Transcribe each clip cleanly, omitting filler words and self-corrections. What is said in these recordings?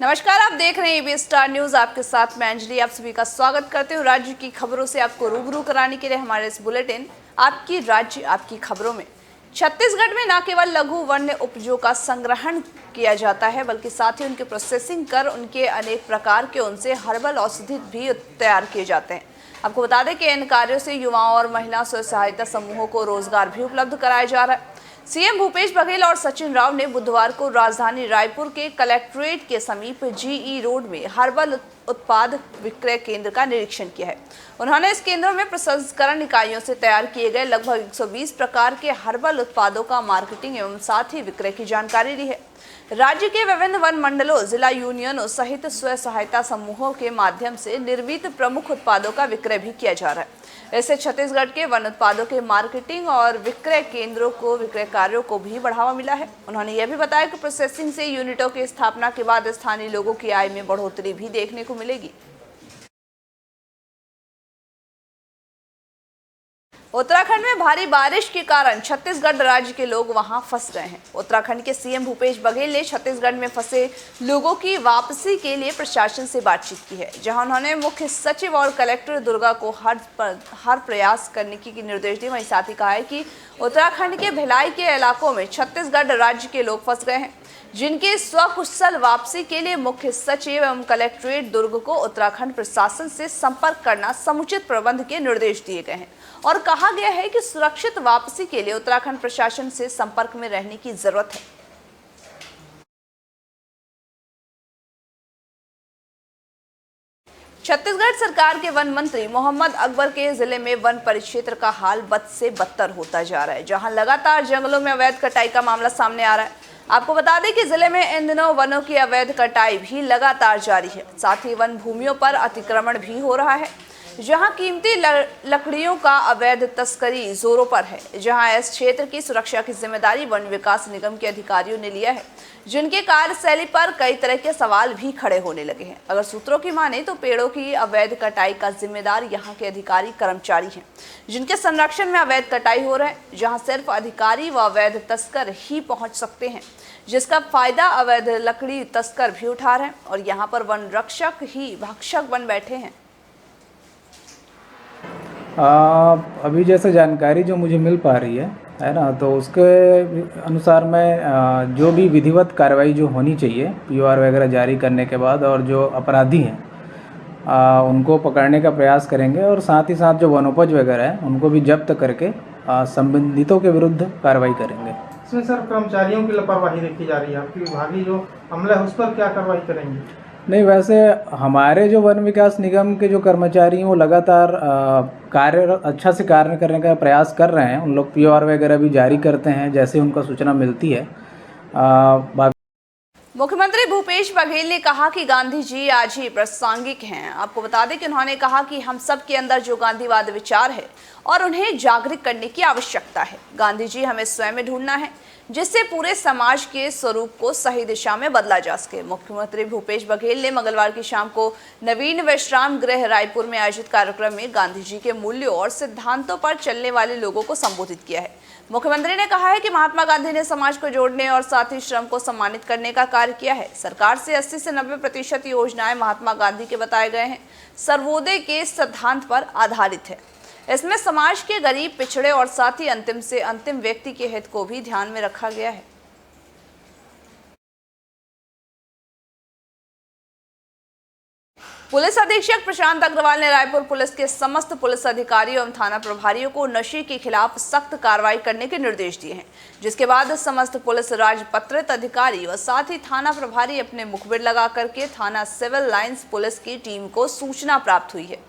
नमस्कार, आप देख रहे हैं एबीएस स्टार न्यूज। आपके साथ मैं अंजलि आप सभी का स्वागत करते हूँ। राज्य की खबरों से आपको रूबरू कराने के लिए हमारे इस बुलेटिन आपकी राज्य आपकी खबरों में छत्तीसगढ़ में न केवल लघु वन्य उपजों का संग्रहण किया जाता है, बल्कि साथ ही उनकी प्रोसेसिंग कर उनके अनेक प्रकार के उनसे हर्बल औषधि भी तैयार किए जाते हैं। आपको बता दें कि इन कार्यों से युवाओं और महिला स्व सहायता समूहों को रोजगार भी उपलब्ध कराया जा रहा है। सीएम भूपेश बघेल और सचिन राव ने बुधवार को राजधानी रायपुर के कलेक्ट्रेट के समीप जीई रोड में हर्बल उत्पाद विक्रय केंद्र का निरीक्षण किया है। उन्होंने इस केंद्र में प्रसंस्करण इकाइयों से तैयार किए गए लगभग 120 प्रकार के हर्बल उत्पादों का मार्केटिंग एवं साथ ही विक्रय की जानकारी ली है। राज्य के विभिन्न वन मंडलों, जिला यूनियनों सहित स्व सहायता समूहों के माध्यम से निर्मित प्रमुख उत्पादों का विक्रय भी किया जा रहा है। इससे छत्तीसगढ़ के वन उत्पादों के मार्केटिंग और विक्रय केंद्रों को विक्रय कार्यों को भी बढ़ावा मिला है। उन्होंने यह भी बताया कि प्रोसेसिंग से यूनिटों की स्थापना के बाद स्थानीय लोगों की आय में बढ़ोतरी भी देखने को मिलेगी। उत्तराखंड में भारी बारिश के कारण छत्तीसगढ़ राज्य के लोग वहां फंस गए हैं। उत्तराखंड के सीएम भूपेश बघेल ने छत्तीसगढ़ में फंसे लोगों की वापसी के लिए प्रशासन से बातचीत की है, जहां उन्होंने मुख्य सचिव और कलेक्टर दुर्गा को हर प्रयास करने की निर्देश दिए। वहीं साथ ही कहा है कि उत्तराखंड के भिलाई के इलाकों में छत्तीसगढ़ राज्य के लोग फंस गए हैं, जिनके स्वकुशल वापसी के लिए मुख्य सचिव एवं कलेक्ट्रेट दुर्ग को उत्तराखंड प्रशासन से संपर्क करना समुचित प्रबंध के निर्देश दिए गए हैं और कहा गया है कि सुरक्षित वापसी के लिए उत्तराखंड प्रशासन से संपर्क में रहने की जरूरत है। छत्तीसगढ़ सरकार के वन मंत्री मोहम्मद अकबर के जिले में वन परिक्षेत्र का हाल बद से बदतर होता जा रहा है, जहां लगातार जंगलों में अवैध कटाई का मामला सामने आ रहा है। आपको बता दें कि जिले में इन दिनों वनों की अवैध कटाई भी लगातार जारी है। साथ ही वन भूमियों पर अतिक्रमण भी हो रहा है, जहां कीमती लकड़ियों का अवैध तस्करी जोरों पर है। जहां इस क्षेत्र की सुरक्षा की जिम्मेदारी वन विकास निगम के अधिकारियों ने लिया है, जिनके कार्यशैली पर कई तरह के सवाल भी खड़े होने लगे हैं। अगर सूत्रों की माने तो पेड़ों की अवैध कटाई का जिम्मेदार यहां के अधिकारी कर्मचारी हैं, जिनके संरक्षण में अवैध कटाई हो रहा है, जहां सिर्फ अधिकारी व अवैध तस्कर ही पहुंच सकते हैं, जिसका फायदा अवैध लकड़ी तस्कर भी उठा रहे हैं और यहाँ पर वन रक्षक ही भक्षक बन बैठे हैं। अभी जैसे जानकारी जो मुझे मिल पा रही है ना, तो उसके अनुसार मैं जो भी विधिवत कार्रवाई जो होनी चाहिए पीओआर वगैरह जारी करने के बाद, और जो अपराधी हैं उनको पकड़ने का प्रयास करेंगे, और साथ ही साथ जो वनोपज वगैरह है उनको भी जब्त करके संबंधितों के विरुद्ध कार्रवाई करेंगे। इसमें सर कर्मचारियों की लापरवाही देखी जा रही है, आपकी विभागीय जो अमला है उस पर क्या कार्रवाई करेंगे? नहीं, वैसे हमारे जो वन विकास निगम के जो कर्मचारी हैं वो लगातार अच्छा से कार्य करने का प्रयास कर रहे हैं। उन लोग पीओआर वगैरह भी जारी करते हैं जैसे उनको सूचना मिलती है। मुख्यमंत्री भूपेश बघेल ने कहा कि गांधी जी आज ही प्रासंगिक हैं। आपको बता दें कि उन्होंने कहा कि हम सब के अंदर जो गांधीवाद विचार है और उन्हें जागृत करने की आवश्यकता है। गांधी जी हमें स्वयं में ढूंढना है, जिससे पूरे समाज के स्वरूप को सही दिशा में बदला जा सके। मुख्यमंत्री भूपेश बघेल ने मंगलवार की शाम को नवीन विश्राम गृह रायपुर में आयोजित कार्यक्रम में गांधी जी के मूल्यों और सिद्धांतों पर चलने वाले लोगों को संबोधित किया है। मुख्यमंत्री ने कहा है कि महात्मा गांधी ने समाज को जोड़ने और साथ ही श्रम को सम्मानित करने का कार्य किया है। सरकार से 80 से 90% योजनाएं महात्मा गांधी के बताए गए हैं सर्वोदय के सिद्धांत पर आधारित है। इसमें समाज के गरीब, पिछड़े और साथ ही अंतिम से अंतिम व्यक्ति के हित को भी ध्यान में रखा गया है। पुलिस अधीक्षक प्रशांत अग्रवाल ने रायपुर पुलिस के समस्त पुलिस अधिकारियों एवं थाना प्रभारियों को नशे के खिलाफ सख्त कार्रवाई करने के निर्देश दिए हैं, जिसके बाद समस्त पुलिस राजपत्रित अधिकारी व साथ ही थाना प्रभारी अपने मुखबिर लगा करके थाना सिविल लाइंस पुलिस की टीम को सूचना प्राप्त हुई है।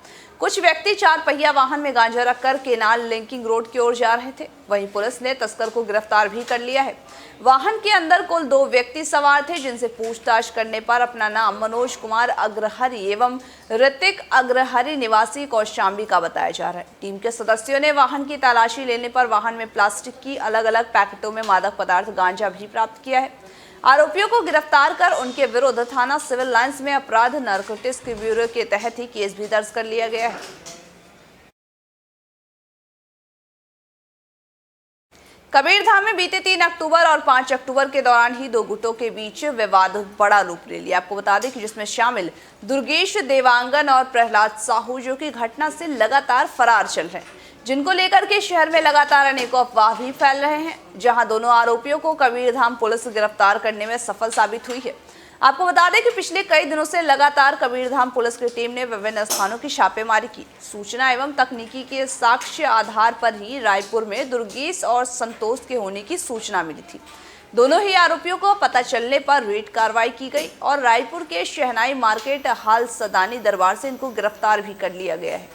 कुछ व्यक्ति 4 पहिया वाहन में गांजा रखकर केनाल लिंकिंग रोड की ओर जा रहे थे। वहीं पुलिस ने तस्कर को गिरफ्तार भी कर लिया है। वाहन के अंदर कुल 2 व्यक्ति सवार थे, जिनसे पूछताछ करने पर अपना नाम मनोज कुमार अग्रहरि एवं ऋतिक अग्रहरि निवासी कौशाम्बी का बताया जा रहा है। टीम के सदस्यों ने वाहन की तलाशी लेने पर वाहन में प्लास्टिक की अलग अलग पैकेटों में मादक पदार्थ गांजा भी प्राप्त किया है। आरोपियों को गिरफ्तार कर उनके विरुद्ध थाना सिविल लाइंस में अपराध नारकोटिक्स ब्यूरो के तहत ही केस भी दर्ज कर लिया गया है। कबीरधाम में बीते 3 अक्टूबर और 5 अक्टूबर के दौरान ही दो गुटों के बीच विवाद बड़ा रूप ले लिया। आपको बता दें कि जिसमें शामिल दुर्गेश देवांगन और प्रहलाद साहू, जो कि घटना से लगातार फरार चल रहे हैं, जिनको लेकर के शहर में लगातार अनेकों अफवाह भी फैल रहे हैं। जहां दोनों आरोपियों को कबीरधाम पुलिस गिरफ्तार करने में सफल साबित हुई है। आपको बता दें कि पिछले कई दिनों से लगातार कबीरधाम पुलिस की टीम ने विभिन्न स्थानों की छापेमारी की। सूचना एवं तकनीकी के साक्ष्य आधार पर ही रायपुर में दुर्गेश और संतोष के होने की सूचना मिली थी। दोनों ही आरोपियों को पता चलने पर रेड कार्रवाई की गई और रायपुर के शहनाई मार्केट हाल सदानी दरबार से इनको गिरफ्तार भी कर लिया गया है।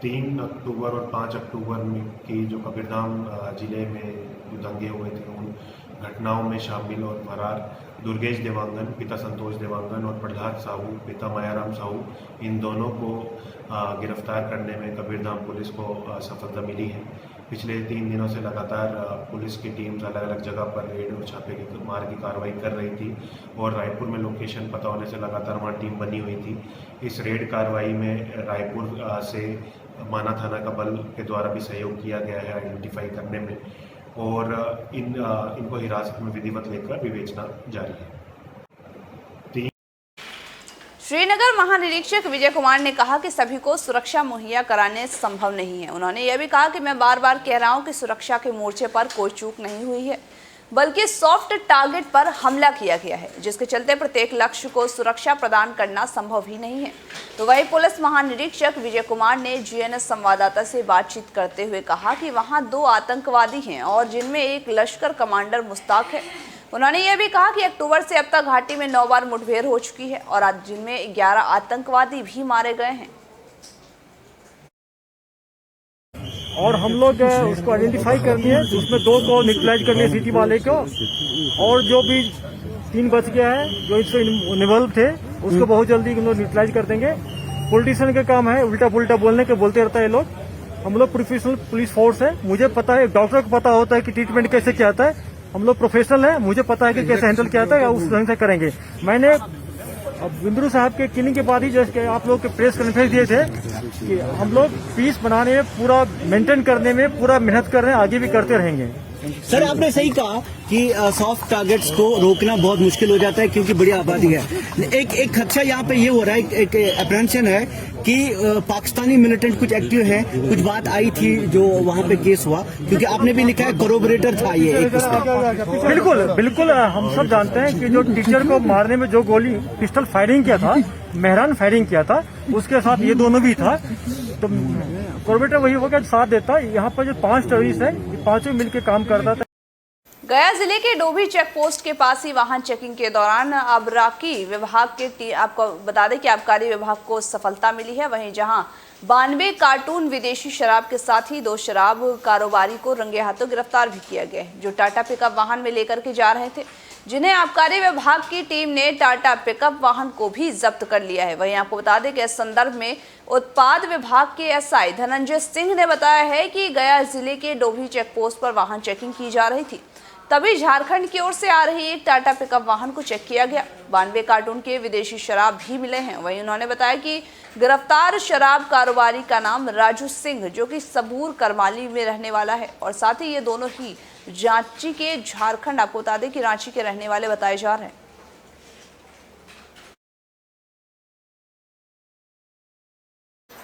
3 अक्टूबर और 5 अक्टूबर में की जो कबीरधाम जिले में जो दंगे हुए थे, उन घटनाओं में शामिल और फरार दुर्गेश देवांगन पिता संतोष देवांगन और प्रहलाद साहू पिता मायाराम साहू, इन दोनों को गिरफ्तार करने में कबीरधाम पुलिस को सफलता मिली है। पिछले 3 दिनों से लगातार पुलिस की टीम्स अलग अलग जगह पर रेड और छापे की मार की कार्रवाई कर रही थी और रायपुर में लोकेशन पता होने से लगातार वहाँ टीम बनी हुई थी। इस रेड कार्रवाई में रायपुर से माना थाना का बल के द्वारा भी सहयोग किया गया है आइडेंटिफाई करने में, और इनको हिरासत में विधिवत लेकर विवेचना जारी है। श्रीनगर महानिरीक्षक विजय कुमार ने कहा कि सभी को सुरक्षा मुहैया कराने संभव नहीं है। उन्होंने यह भी कहा कि मैं बार बार कह रहा हूं कि सुरक्षा के मोर्चे पर कोई चूक नहीं हुई है, बल्कि सॉफ्ट टारगेट पर हमला किया गया है, जिसके चलते प्रत्येक लक्ष्य को सुरक्षा प्रदान करना संभव ही नहीं है। तो वही पुलिस महानिरीक्षक विजय कुमार ने जीएनएस संवाददाता से बातचीत करते हुए कहा कि वहां 2 आतंकवादी हैं और जिनमें एक लश्कर कमांडर मुश्ताक है। उन्होंने यह भी कहा कि अक्टूबर से अब तक घाटी में 9 बार मुठभेड़ हो चुकी है और आज जिनमें 11 आतंकवादी भी मारे गए हैं। और हम लोग उसको आइडेंटिफाई कर लिए, उसमें 2 को न्यूट्रलाइज कर लिए सिटी वाले को, और जो भी 3 बच गया है जो इससे इन्वॉल्व थे उसको बहुत जल्दी हम लोग न्यूट्रलाइज कर देंगे। पॉलिटिशियन का काम है उल्टा पुल्टा बोलते रहता है लोग। हम लोग प्रोफेशनल पुलिस फोर्स है, मुझे पता है, डॉक्टर को पता होता है कि ट्रीटमेंट कैसे किया जाता है। हम लोग प्रोफेशनल है, मुझे पता है कि कैसे हैंडल किया जाता है, उस ढंग से करेंगे। मैंने बिंद्रू साहब के किलिंग के बाद ही जैसे आप लोग के प्रेस कॉन्फ्रेंस दिए थे कि हम लोग पीस बनाने में पूरा मेंटेन करने में पूरा मेहनत कर रहे हैं, आगे भी करते रहेंगे। सर, आपने सही कहा कि सॉफ्ट टारगेट्स को रोकना बहुत मुश्किल हो जाता है क्योंकि बड़ी आबादी है। एक खदशा यहाँ पे ये हो रहा है, एक अप्रेंशन है कि पाकिस्तानी मिलिटेंट कुछ एक्टिव है। कुछ बात आई थी जो वहाँ पे केस हुआ, क्योंकि आपने भी लिखा है कोरोबरेटर था ये एक। बिल्कुल हम सब जानते हैं कि जो टीचर को मारने में जो गोली पिस्टल फायरिंग किया था, मेहरान फायरिंग किया था, उसके साथ ये दोनों भी था। तो कोरोबरेटर वही होगा साथ देता। यहाँ पर जो 5 टेररिस्ट है, ये 5 मिलकर काम करता था। गया जिले के डोभी चेक पोस्ट के पास ही वाहन चेकिंग के दौरान आबकारी विभाग के आपको बता दें कि आबकारी विभाग को सफलता मिली है। वहीं जहां 92 कार्टून विदेशी शराब के साथ ही 2 शराब कारोबारी को रंगे हाथों गिरफ्तार भी किया गया है, जो टाटा पिकअप वाहन में लेकर के जा रहे थे, जिन्हें आबकारी विभाग की टीम ने टाटा पिकअप वाहन को भी जब्त कर लिया है। वहीं आपको बता दें कि इस संदर्भ में उत्पाद विभाग के एसआई धनंजय सिंह ने बताया है कि गया जिले के डोभी चेक पोस्ट पर वाहन चेकिंग की जा रही थी, तभी झारखंड की ओर से आ रही एक टाटा पिकअप वाहन को चेक किया गया। 92 कार्टून के विदेशी शराब भी मिले हैं। वहीं उन्होंने बताया कि गिरफ्तार शराब कारोबारी का नाम राजू सिंह, जो कि सबूर करमाली में रहने वाला है, और साथ ही ये दोनों ही रांची के झारखंड आपको बता दें कि रांची के रहने वाले बताए जा रहे हैं।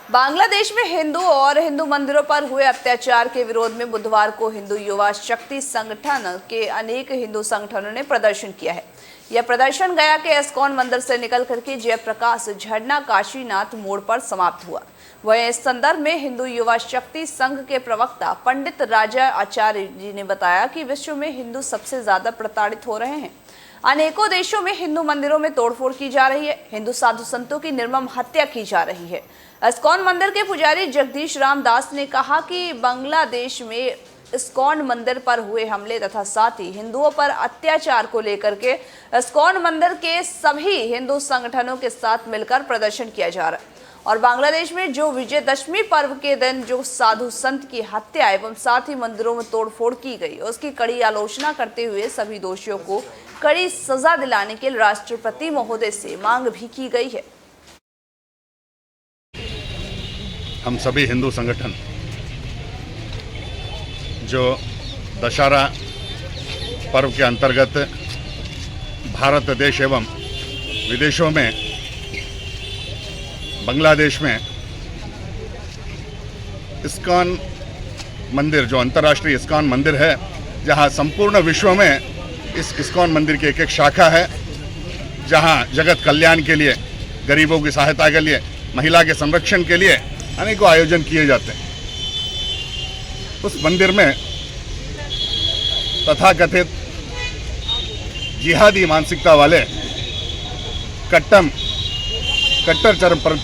बांग्लादेश में हिंदू और हिंदू मंदिरों पर हुए अत्याचार के विरोध में बुधवार को हिंदू युवा शक्ति संगठन के अनेक हिंदू संगठनों ने प्रदर्शन किया है। यह प्रदर्शन गया के इस्कॉन मंदिर से निकल करके जयप्रकाश झरना काशीनाथ मोड़ पर समाप्त हुआ। वह इस संदर्भ में हिंदू युवा शक्ति संघ के प्रवक्ता पंडित राजा आचार्य जी ने बताया कि विश्व में हिंदू सबसे ज्यादा प्रताड़ित हो रहे हैं। अनेकों देशों में हिंदू मंदिरों में तोड़फोड़ की जा रही है, हिंदू साधु संतों की निर्मम हत्या की जा रही है। इस्कॉन मंदिर के पुजारी जगदीश राम दास ने कहा कि बांग्लादेश में इस्कॉन मंदिर पर हुए हमले तथा साथ ही हिंदुओं पर अत्याचार को लेकर के इस्कॉन मंदिर के सभी हिंदू संगठनों के साथ मिलकर प्रदर्शन किया जा रहा है और बांग्लादेश में जो विजयदशमी पर्व के दिन जो साधु संत की हत्या एवं साथ ही मंदिरों में तोड़फोड़ की गई, उसकी कड़ी आलोचना करते हुए सभी दोषियों को कड़ी सजा दिलाने के राष्ट्रपति महोदय से मांग भी की गई है। हम सभी हिंदू संगठन जो दशहरा पर्व के अंतर्गत भारत देश एवं विदेशों में, बांग्लादेश में इस्कॉन मंदिर, जो अंतर्राष्ट्रीय इस्कॉन मंदिर है, जहां संपूर्ण विश्व में इस इस्कॉन मंदिर की एक शाखा है, जहां जगत कल्याण के लिए, गरीबों की सहायता के लिए, महिला के संरक्षण के लिए अनेकों आयोजन किए जाते हैं। उस मंदिर में तथाकथित जिहादी मानसिकता वाले कट्टर चरम पर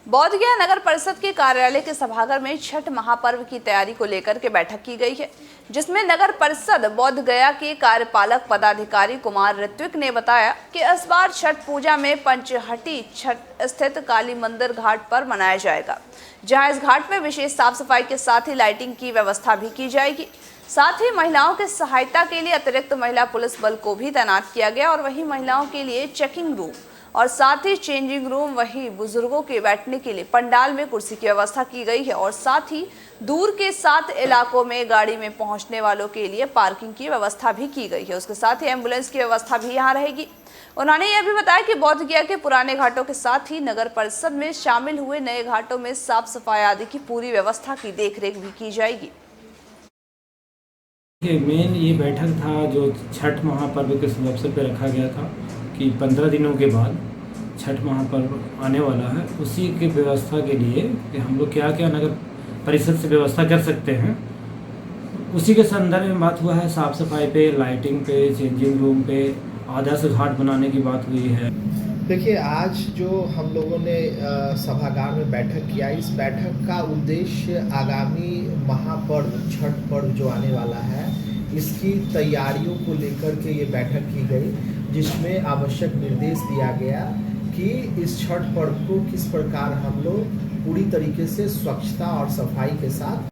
बौद्ध गया नगर परिषद के कार्यालय के सभागार में छठ महापर्व की तैयारी को लेकर के बैठक की गई है, जिसमें नगर परिषद बौद्ध गया के कार्यपालक पदाधिकारी कुमार ऋत्विक ने बताया कि इस बार छठ पूजा में पंचहटी छठ स्थित काली मंदिर घाट पर मनाया जाएगा, जहां इस घाट में विशेष साफ सफाई के साथ ही लाइटिंग की व्यवस्था भी की जाएगी। साथ ही महिलाओं की सहायता के लिए अतिरिक्त महिला पुलिस बल को भी तैनात किया गया और वहीं महिलाओं के लिए चेकिंग रूम और साथ ही चेंजिंग रूम, वही बुजुर्गों के बैठने के लिए पंडाल में कुर्सी की व्यवस्था की गई है और साथ ही दूर के 7 इलाकों में गाड़ी में पहुंचने वालों के लिए पार्किंग की व्यवस्था भी की गई है। उसके साथ ही एम्बुलेंस की व्यवस्था भी यहां रहेगी। उन्होंने यह भी बताया कि बौद्ध गया के पुराने घाटों के साथ ही नगर परिषद में शामिल हुए नए घाटों में साफ सफाई आदि की पूरी व्यवस्था की देखरेख भी की जाएगी। मेन ये बैठक था जो छठ महापर्व के अवसर पर रखा गया था कि 15 दिनों के बाद छठ महापर्व आने वाला है, उसी की व्यवस्था के लिए कि हम लोग क्या क्या नगर परिषद से व्यवस्था कर सकते हैं, उसी के संदर्भ में बात हुआ है। साफ़ सफाई पे, लाइटिंग पे, चेंजिंग रूम पे, आदर्श घाट बनाने की बात हुई है। देखिए, आज जो हम लोगों ने सभागार में बैठक किया, इस बैठक का उद्देश्य आगामी महापर्व छठ पर्व जो आने वाला है, इसकी तैयारियों को लेकर के ये बैठक की गई, जिसमें आवश्यक निर्देश दिया गया कि इस छठ पर्व को किस प्रकार हम लोग पूरी तरीके से स्वच्छता और सफाई के साथ।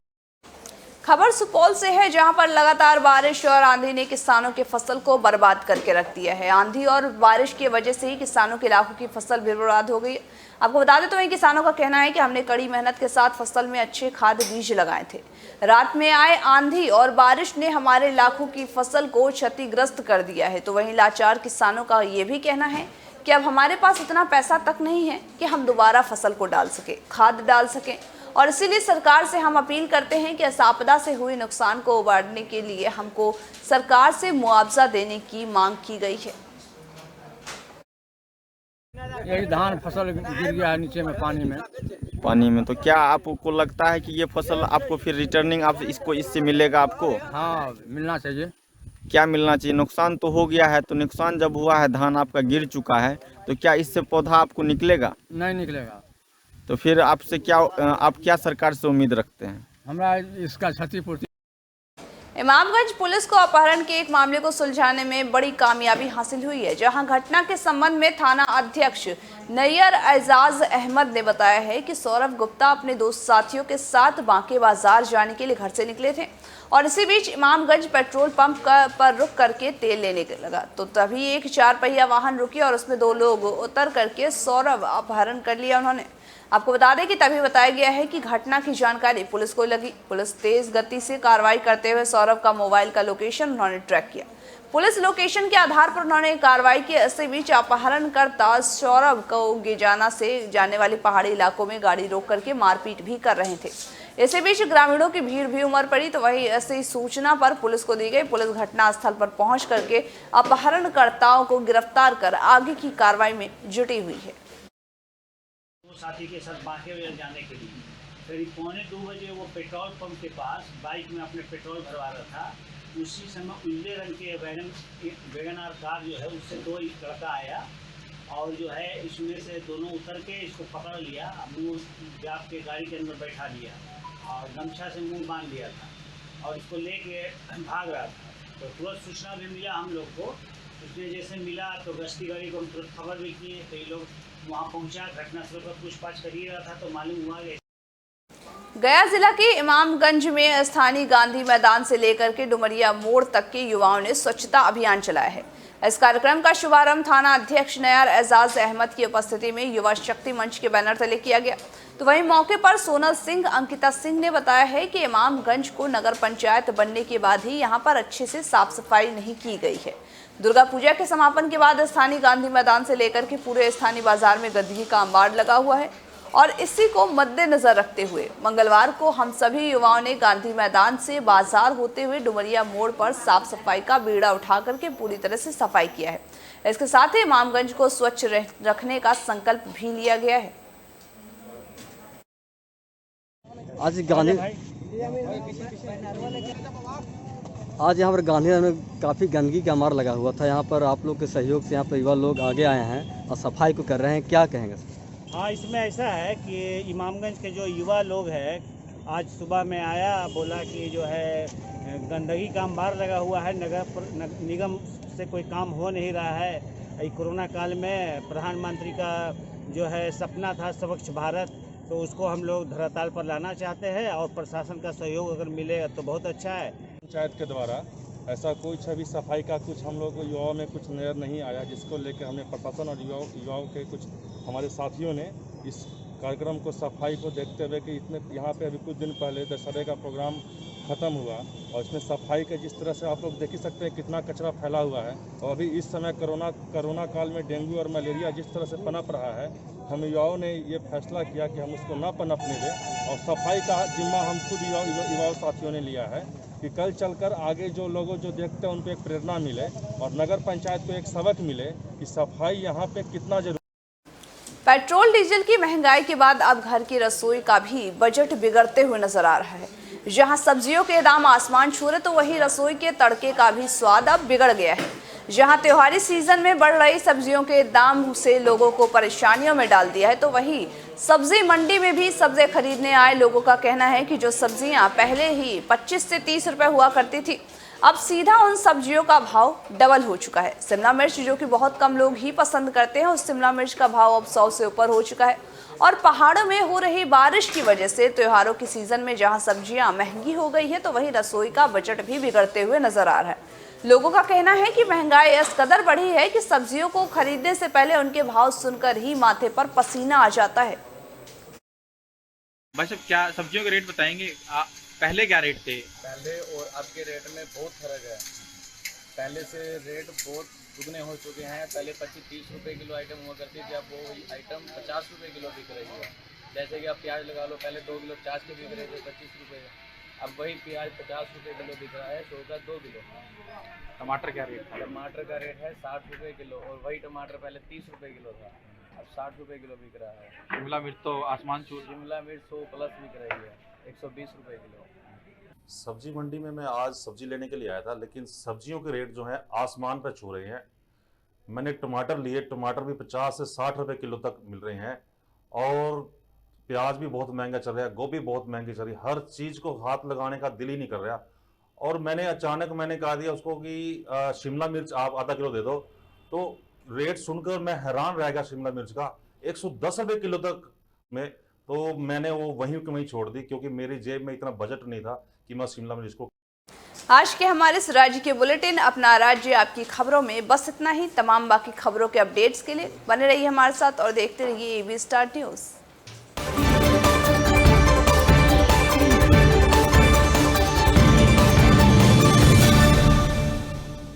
खबर सुपौल से है, जहां पर लगातार बारिश और आंधी ने किसानों की फसल को बर्बाद करके रख दिया है। आंधी और बारिश की वजह से ही किसानों के लाखों की फसल भी बर्बाद हो गई। आपको बता दें तो वहीं किसानों का कहना है कि हमने कड़ी मेहनत के साथ फसल में अच्छे खाद बीज लगाए थे। रात में आए आंधी और बारिश ने हमारे लाखों की फसल को क्षतिग्रस्त कर दिया है। तो वहीं लाचार किसानों का ये भी कहना है कि अब हमारे पास इतना पैसा तक नहीं है कि हम दोबारा फसल को डाल सके, खाद डाल सकें, और इसीलिए सरकार से हम अपील करते हैं कि इस आपदा से हुए नुकसान को उबारने के लिए हमको सरकार से मुआवजा देने की मांग की गई है। यही धान फसल गिर गया है नीचे में पानी में। तो क्या आपको लगता है कि ये फसल आपको फिर रिटर्निंग आप इससे मिलेगा आपको? हाँ, मिलना चाहिए। क्या मिलना चाहिए? नुकसान तो हो गया है, तो नुकसान जब हुआ है, धान आपका गिर चुका है, तो क्या इससे पौधा आपको निकलेगा? नहीं निकलेगा। तो फिर आपसे आप क्या सरकार से उम्मीद रखते हैं? हमरा इसका क्षतिपूर्ति। इमामगंज पुलिस को अपहरण के एक मामले को सुलझाने में बड़ी कामयाबी हासिल हुई है, जहां घटना के संबंध में थाना अध्यक्ष नैयर एजाज अहमद ने बताया है कि सौरभ गुप्ता अपने दोस्त साथियों के साथ बांके बाजार जाने के लिए घर से निकले थे और इसी बीच इमामगंज पेट्रोल पंप पर रुक करके तेल लेने लगा, तो तभी एक 4 पहिया वाहन रुकी और उसमें 2 लोग उतर करके सौरभ अपहरण कर लिया उन्होंने। आपको बता दें कि तभी बताया गया है कि घटना की जानकारी पुलिस को लगी। पुलिस तेज गति से कार्रवाई करते हुए सौरभ का मोबाइल का लोकेशन उन्होंने ट्रैक किया। पुलिस लोकेशन के आधार पर उन्होंने कार्रवाई की। इसी बीच अपहरणकर्ता सौरभ को गिजाना से जाने वाले पहाड़ी इलाकों में गाड़ी रोक करके मारपीट भी कर रहे थे। इसी बीच ग्रामीणों की भीड़ भी उमड़ पड़ी, तो वही ऐसी सूचना पर पुलिस को दी गई। पुलिस घटनास्थल पर पहुंच करके अपहरणकर्ताओं को गिरफ्तार कर आगे की कार्रवाई में जुटी हुई है। साथी के साथ बांके जाने के लिए करीब 1:45 बजे वो पेट्रोल पंप के पास बाइक में अपने पेट्रोल भरवा रहा था। उसी समय उजले रंग के वैगनार कार जो है उससे 2 लड़का आया और जो है इसमें से दोनों उतर के इसको पकड़ लिया, मुँह जाप के गाड़ी के अंदर बैठा लिया और गमछा से मुंह बांध लिया था और इसको लेके भाग रहा था। तो तुरंत सूचना भी मिला हम लोग को। उसमें जैसे मिला तो गश्ती गाड़ी को हम तुरंत खबर भी किए, तो ये लोग वहाँ पहुँचा, घटनास्थल पर पूछताछ कर ही रहा था तो मालूम हुआ कि गया जिला के इमामगंज में स्थानीय गांधी मैदान से लेकर के डुमरिया मोड़ तक के युवाओं ने स्वच्छता अभियान चलाया है। इस कार्यक्रम का शुभारंभ थाना अध्यक्ष नयार एजाज अहमद की उपस्थिति में युवा शक्ति मंच के बैनर तले किया गया। तो वहीं मौके पर सोनल सिंह अंकिता सिंह ने बताया है कि इमामगंज को नगर पंचायत बनने के बाद ही यहां पर अच्छे से साफ सफाई नहीं की गई है। दुर्गा पूजा के समापन के बाद स्थानीय गांधी मैदान से लेकर के पूरे स्थानीय बाजार में गंदगी का अंबार लगा हुआ है और इसी को मद्देनजर रखते हुए मंगलवार को हम सभी युवाओं ने गांधी मैदान से बाजार होते हुए डुमरिया मोड़ पर साफ सफाई का बीड़ा उठा करके पूरी तरह से सफाई किया है। इसके साथ ही इमामगंज को स्वच्छ रखने का संकल्प भी लिया गया है। आज यहाँ पर गांधी में काफ़ी गंदगी का मार लगा हुआ था। यहाँ पर आप लोग के सहयोग से यहाँ पर युवा लोग आगे आए हैं और सफाई को कर रहे हैं, क्या कहेंगे? हाँ, इसमें ऐसा है कि इमामगंज के जो युवा लोग हैं, आज सुबह में आया, बोला कि जो है गंदगी का अंबार लगा हुआ है, नगर निगम से कोई काम हो नहीं रहा है। कोरोना काल में प्रधानमंत्री का जो है सपना था स्वच्छ भारत, तो उसको हम लोग धरातल पर लाना चाहते हैं और प्रशासन का सहयोग अगर मिलेगा तो बहुत अच्छा है। पंचायत के द्वारा ऐसा कोई छवि सफाई का कुछ हम लोग युवाओं में कुछ नजर नहीं आया, जिसको लेकर हमने प्रशासन और युवाओं के कुछ हमारे साथियों ने इस कार्यक्रम को सफाई को देखते हुए कि इतने यहाँ पे अभी कुछ दिन पहले दशहरे का प्रोग्राम ख़त्म हुआ और इसमें सफाई के जिस तरह से आप लोग देख ही सकते हैं कितना कचरा फैला हुआ है और अभी इस समय कोरोना काल में डेंगू और मलेरिया जिस तरह से पनप रहा है, हम युवाओं ने ये फैसला किया कि हम उसको ना पनपने दें और सफाई का जिम्मा हम खुद युवा साथियों ने लिया है कि कल चलकर आगे जो लोगों जो देखते हैं उनको एक प्रेरणा मिले और नगर पंचायत को एक सबक मिले कि सफाई यहाँ पे कितना जरूरी। पेट्रोल डीजल की महंगाई के बाद अब घर की रसोई का भी बजट बिगड़ते हुए नजर आ रहा है। जहां सब्जियों के दाम आसमान छू रहे तो वहीं रसोई के तड़के का भी स्वाद अब बिगड़ गया है। जहां त्योहारी सीजन में बढ़ रही सब्जियों के दाम से लोगों को परेशानियों में डाल दिया है, तो वहीं सब्जी मंडी में भी सब्जी खरीदने आए लोगों का कहना है कि जो सब्जियां पहले ही 25 से 30 रुपए हुआ करती थी, अब सीधा उन सब्जियों का भाव डबल हो चुका है। शिमला मिर्च जो कि बहुत कम लोग ही पसंद करते हैं, उस शिमला मिर्च का भाव अब 100 से ऊपर हो चुका है। और पहाड़ों में हो रही बारिश की वजह से त्योहारों की सीजन में जहां सब्जियां महंगी हो गई है, तो वहीं रसोई का बजट भी बिगड़ते हुए नजर आ रहा है। लोगों का कहना है कि महंगाई इस कदर बढ़ी है कि सब्जियों को खरीदने से पहले उनके भाव सुनकर ही माथे पर पसीना आ जाता है। भाई साहब, क्या सब्जियों के रेट बताएंगे? पहले क्या रेट थे? पहले और अब के रेट में बहुत फर्क है। पहले से रेट बहुत दुगने हो चुके हैं। पहले 25-30 रुपए किलो आइटम हुआ करती थी, अब वो आइटम 50 रुपए किलो बिक रही है। जैसे कि आप प्याज लगा लो, पहले 2 किलो 50 के बिक रहे थे 25 रुपये, अब वही प्याज 50 रुपए किलो बिक रहा है, 100 का 2 किलो। टमाटर क्या रेट था? टमाटर का रेट है 60 रुपए किलो और वही टमाटर पहले 30 रुपए किलो था, अब 60 रुपए किलो बिक रहा है। शिमला मिर्च तो आसमान छू, शिमला मिर्च 100 प्लस बिक रही है, 120 रुपए किलो। सब्जी मंडी में मैं आज सब्जी लेने के लिए आया था, लेकिन सब्जियों के रेट जो हैं आसमान पर छू रहे हैं। मैंने टमाटर लिए, टमाटर भी 50 से 60 रुपए किलो तक मिल रहे हैं और प्याज भी बहुत महंगा चल रहा है, गोभी बहुत महंगी चल रही है। हर चीज़ को हाथ लगाने का दिल ही नहीं कर रहा। और मैंने अचानक कहा दिया उसको कि शिमला मिर्च आप आधा किलो दे दो, तो रेट सुनकर मैं हैरान रह गया। शिमला मिर्च का 110 रुपये किलो तक में, तो मैंने वो वहीं छोड़ दी क्योंकि मेरी जेब में इतना बजट नहीं था कि मैं शिमला मिर्च को। आज के हमारे इस राज्य के बुलेटिन अपना राज्य आपकी खबरों में बस इतना ही। तमाम बाकी खबरों के अपडेट्स के लिए बने रहिए हमारे साथ और देखते रहिए AB स्टार न्यूज़।